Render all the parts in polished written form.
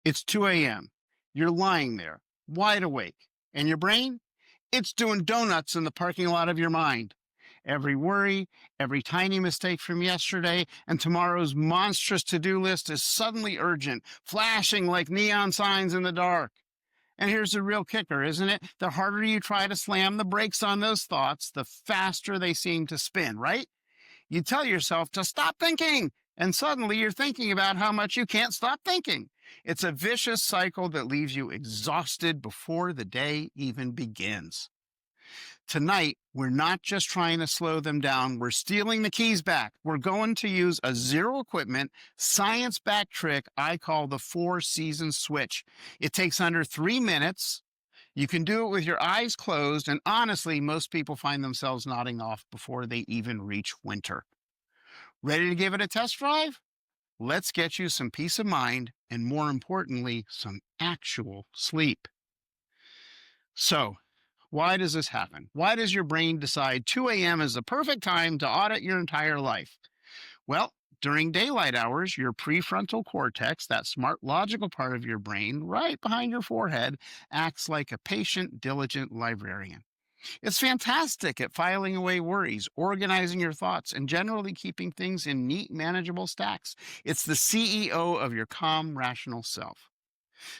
It's 2 a.m. You're lying there, wide awake. And your brain? It's doing donuts in the parking lot of your mind. Every worry, every tiny mistake from yesterday, and tomorrow's monstrous to do list is suddenly urgent, flashing like neon signs in the dark. And here's the real kicker, isn't it? The harder you try to slam the brakes on those thoughts, the faster they seem to spin, right? You tell yourself to stop thinking, and suddenly you're thinking about how much you can't stop thinking. It's a vicious cycle that leaves you exhausted before the day even begins. Tonight, we're not just trying to slow them down, we're stealing the keys back. We're going to use a zero equipment, science backed trick I call the 4 season switch. It takes under 3 minutes. You can do it with your eyes closed, and honestly, most people find themselves nodding off before they even reach winter. Ready to give it a test drive? Let's get you some peace of mind and, more importantly, some actual sleep. So, why does this happen? Why does your brain decide 2 a.m. is the perfect time to audit your entire life? Well, during daylight hours, your prefrontal cortex, that smart logical part of your brain right behind your forehead, acts like a patient, diligent librarian. It's fantastic at filing away worries, organizing your thoughts, and generally keeping things in neat, manageable stacks. It's the CEO of your calm, rational self.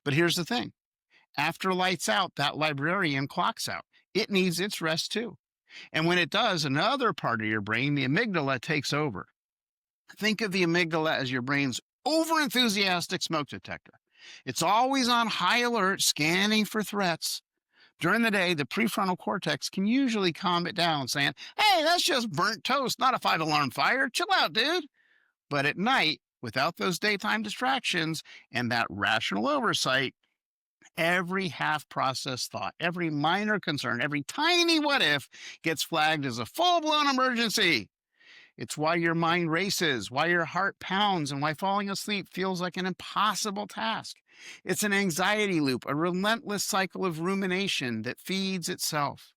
But here's the thing. After lights out, that librarian clocks out. It needs its rest too. And when it does, another part of your brain, the amygdala, takes over. Think of the amygdala as your brain's overenthusiastic smoke detector. It's always on high alert, scanning for threats. During the day, the prefrontal cortex can usually calm it down, saying, "Hey, that's just burnt toast, not a 5 alarm fire. Chill out, dude." But at night, without those daytime distractions and that rational oversight, every half processed thought, every minor concern, every tiny what if gets flagged as a full blown emergency. It's why your mind races, why your heart pounds, and why falling asleep feels like an impossible task. It's an anxiety loop, a relentless cycle of rumination that feeds itself.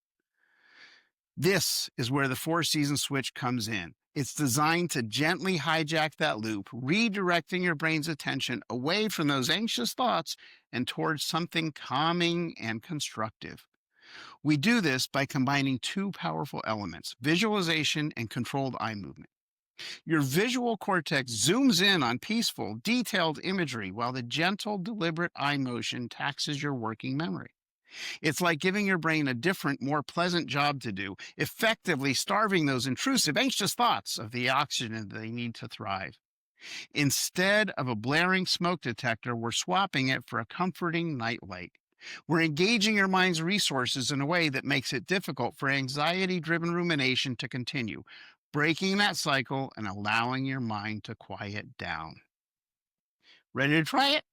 This is where the 4 season switch comes in. It's designed to gently hijack that loop, redirecting your brain's attention away from those anxious thoughts and towards something calming and constructive. We do this by combining two powerful elements: visualization and controlled eye movement. Your visual cortex zooms in on peaceful, detailed imagery, while the gentle, deliberate eye motion taxes your working memory. It's like giving your brain a different, more pleasant job to do, effectively starving those intrusive, anxious thoughts of the oxygen they need to thrive. Instead of a blaring smoke detector, we're swapping it for a comforting nightlight. We're engaging your mind's resources in a way that makes it difficult for anxiety driven rumination to continue, breaking that cycle and allowing your mind to quiet down. Ready to try it?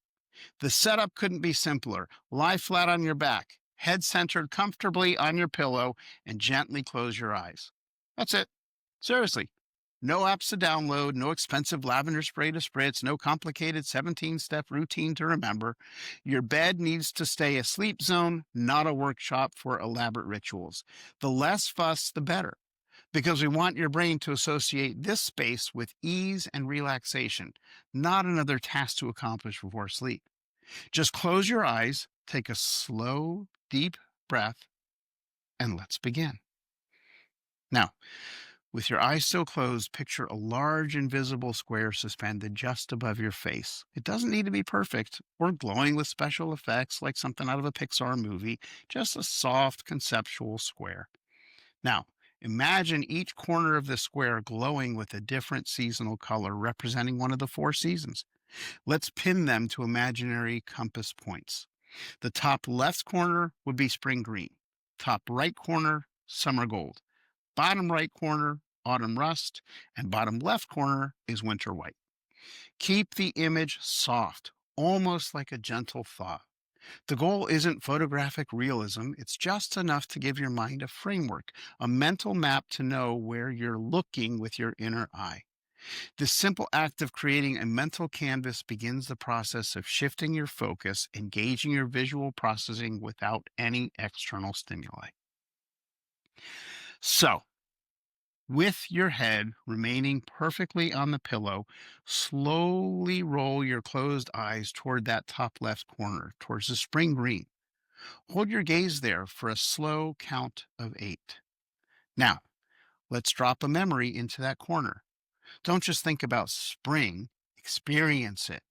The setup couldn't be simpler. Lie flat on your back, head centered comfortably on your pillow, and gently close your eyes. That's it. Seriously. No apps to download, no expensive lavender spray to spritz, no complicated 17-step routine to remember. Your bed needs to stay a sleep zone, not a workshop for elaborate rituals. The less fuss, the better, because we want your brain to associate this space with ease and relaxation, not another task to accomplish before sleep. Just close your eyes, take a slow, deep breath, and let's begin. Now, with your eyes still closed, picture a large invisible square suspended just above your face. It doesn't need to be perfect or glowing with special effects like something out of a Pixar movie, just a soft conceptual square. Now, imagine each corner of the square glowing with a different seasonal color representing one of the 4 seasons. Let's pin them to imaginary compass points. The top left corner would be spring green, top right corner, summer gold, bottom right corner, autumn rust, and bottom left corner is winter white. Keep the image soft, almost like a gentle thaw. The goal isn't photographic realism, it's just enough to give your mind a framework, a mental map to know where you're looking with your inner eye. This simple act of creating a mental canvas begins the process of shifting your focus, engaging your visual processing without any external stimuli. So, With your head remaining perfectly on the pillow, slowly roll your closed eyes toward that top left corner, towards the spring green. Hold your gaze there for a slow count of 8. Now, let's drop a memory into that corner. Don't just think about spring, experience it.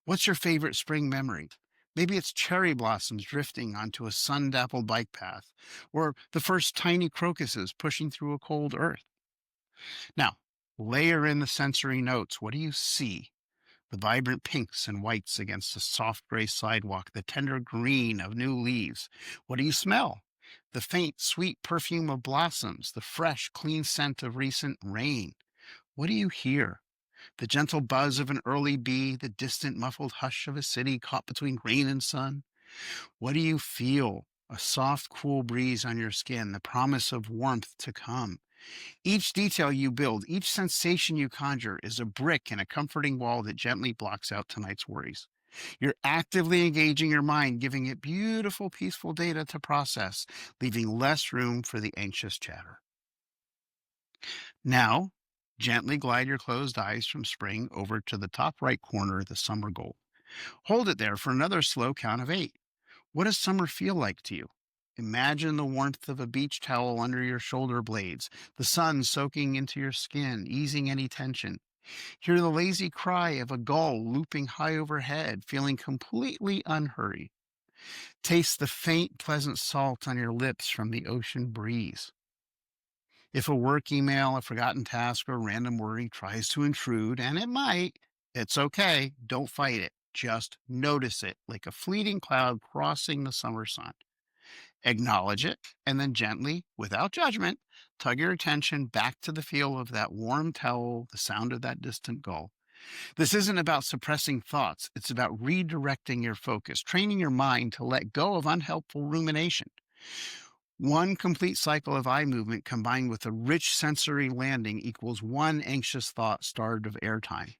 What's your favorite spring memory? Maybe it's cherry blossoms drifting onto a sun dappled bike path, or the first tiny crocuses pushing through a cold earth. Now, layer in the sensory notes. What do you see? The vibrant pinks and whites against the soft gray sidewalk, the tender green of new leaves. What do you smell? The faint, sweet perfume of blossoms, the fresh, clean scent of recent rain. What do you hear? The gentle buzz of an early bee, the distant muffled hush of a city caught between rain and sun. What do you feel? A soft, cool breeze on your skin, the promise of warmth to come. Each detail you build, each sensation you conjure is a brick in a comforting wall that gently blocks out tonight's worries. You're actively engaging your mind, giving it beautiful, peaceful data to process, leaving less room for the anxious chatter. Now, gently glide your closed eyes from spring over to the top right corner, the summer goal. Hold it there for another slow count of 8. What does summer feel like to you? Imagine the warmth of a beach towel under your shoulder blades, the sun soaking into your skin, easing any tension. Hear the lazy cry of a gull looping high overhead, feeling completely unhurried. Taste the faint, pleasant salt on your lips from the ocean breeze. If a work email, a forgotten task, or random worry tries to intrude, and it might, it's okay. Don't fight it. Just notice it like a fleeting cloud crossing the summer sun. Acknowledge it, and then gently, without judgment, tug your attention back to the feel of that warm towel, the sound of that distant gull. This isn't about suppressing thoughts, it's about redirecting your focus, training your mind to let go of unhelpful rumination. One complete cycle of eye movement combined with a rich sensory landing equals one anxious thought starved of airtime.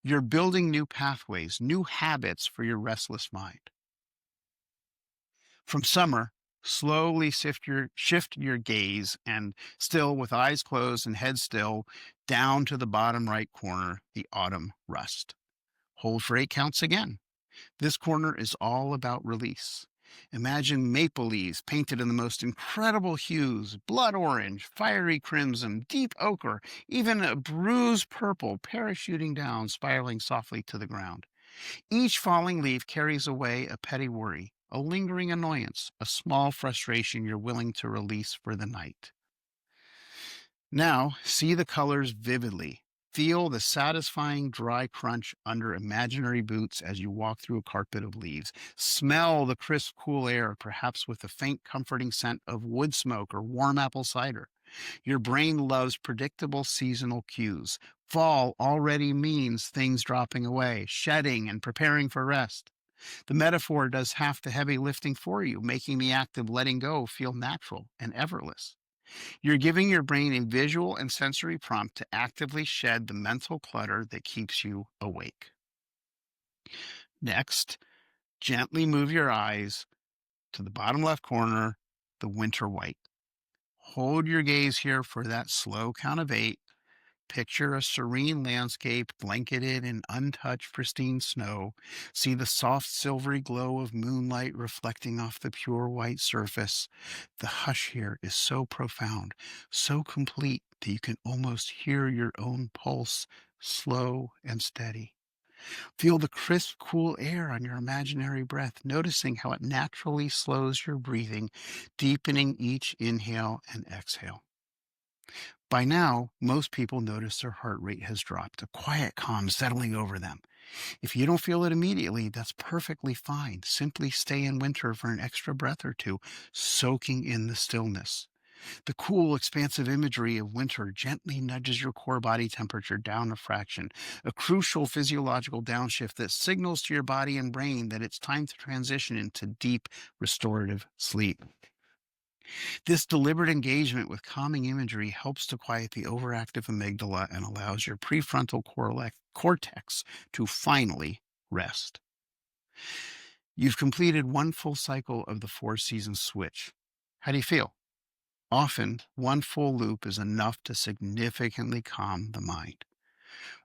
You're building new pathways, new habits for your restless mind. From summer, slowly shift your gaze and still with eyes closed and head still down to the bottom right corner, the autumn rust. Hold for 8 counts again. This corner is all about release. Imagine maple leaves painted in the most incredible hues, blood orange, fiery crimson, deep ochre, even a bruised purple parachuting down, spiraling softly to the ground. Each falling leaf carries away a petty worry, a lingering annoyance, a small frustration you're willing to release for the night. Now, see the colors vividly. Feel the satisfying dry crunch under imaginary boots as you walk through a carpet of leaves. Smell the crisp, cool air, perhaps with a faint, comforting scent of wood smoke or warm apple cider. Your brain loves predictable seasonal cues. Fall already means things dropping away, shedding, and preparing for rest. The metaphor does half the heavy lifting for you, making the act of letting go feel natural and effortless. You're giving your brain a visual and sensory prompt to actively shed the mental clutter that keeps you awake. Next, gently move your eyes to the bottom left corner, the winter white. Hold your gaze here for that slow count of 8. Picture a serene landscape blanketed in untouched, pristine snow. See the soft, silvery glow of moonlight reflecting off the pure white surface. The hush here is so profound, so complete that you can almost hear your own pulse, slow and steady. Feel the crisp, cool air on your imaginary breath, noticing how it naturally slows your breathing, deepening each inhale and exhale. By now, most people notice their heart rate has dropped, a quiet calm settling over them. If you don't feel it immediately, that's perfectly fine. Simply stay in winter for an extra breath or two, soaking in the stillness. The cool, expansive imagery of winter gently nudges your core body temperature down a fraction, a crucial physiological downshift that signals to your body and brain that it's time to transition into deep, restorative sleep. This deliberate engagement with calming imagery helps to quiet the overactive amygdala and allows your prefrontal cortex to finally rest. You've completed one full cycle of the 4 season switch. How do you feel? Often, one full loop is enough to significantly calm the mind.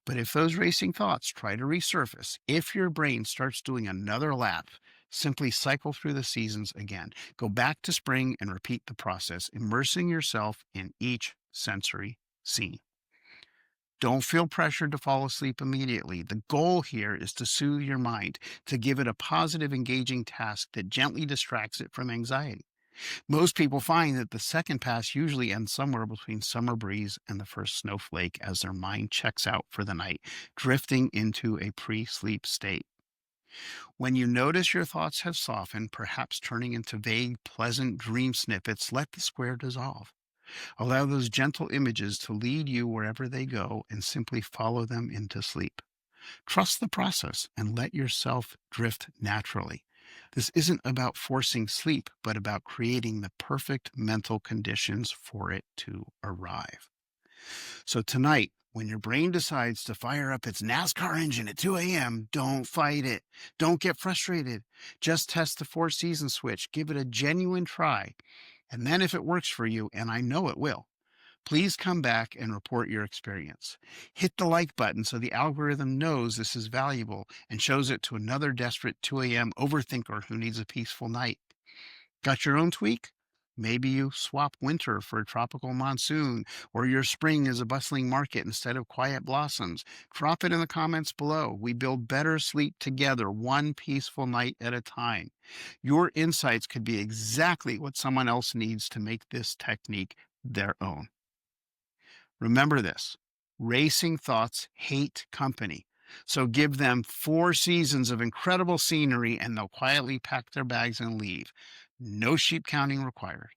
But if those racing thoughts try to resurface, if your brain starts doing another lap, simply cycle through the seasons again. Go back to spring and repeat the process, immersing yourself in each sensory scene. Don't feel pressured to fall asleep immediately. The goal here is to soothe your mind, to give it a positive, engaging task that gently distracts it from anxiety. Most people find that the second pass usually ends somewhere between summer breeze and the first snowflake as their mind checks out for the night, drifting into a pre sleep state. When you notice your thoughts have softened, perhaps turning into vague, pleasant dream snippets, let the square dissolve. Allow those gentle images to lead you wherever they go and simply follow them into sleep. Trust the process and let yourself drift naturally. This isn't about forcing sleep, but about creating the perfect mental conditions for it to arrive. So tonight, when your brain decides to fire up its NASCAR engine at 2 a.m., don't fight it. Don't get frustrated. Just test the four season switch. Give it a genuine try. And then, if it works for you, and I know it will, please come back and report your experience. Hit the like button so the algorithm knows this is valuable and shows it to another desperate 2 a.m. overthinker who needs a peaceful night. Got your own tweak? Maybe you swap winter for a tropical monsoon, or your spring is a bustling market instead of quiet blossoms. Drop it in the comments below. We build better sleep together, one peaceful night at a time. Your insights could be exactly what someone else needs to make this technique their own. Remember this: racing thoughts hate company. So give them four seasons of incredible scenery and they'll quietly pack their bags and leave. No sheep counting required.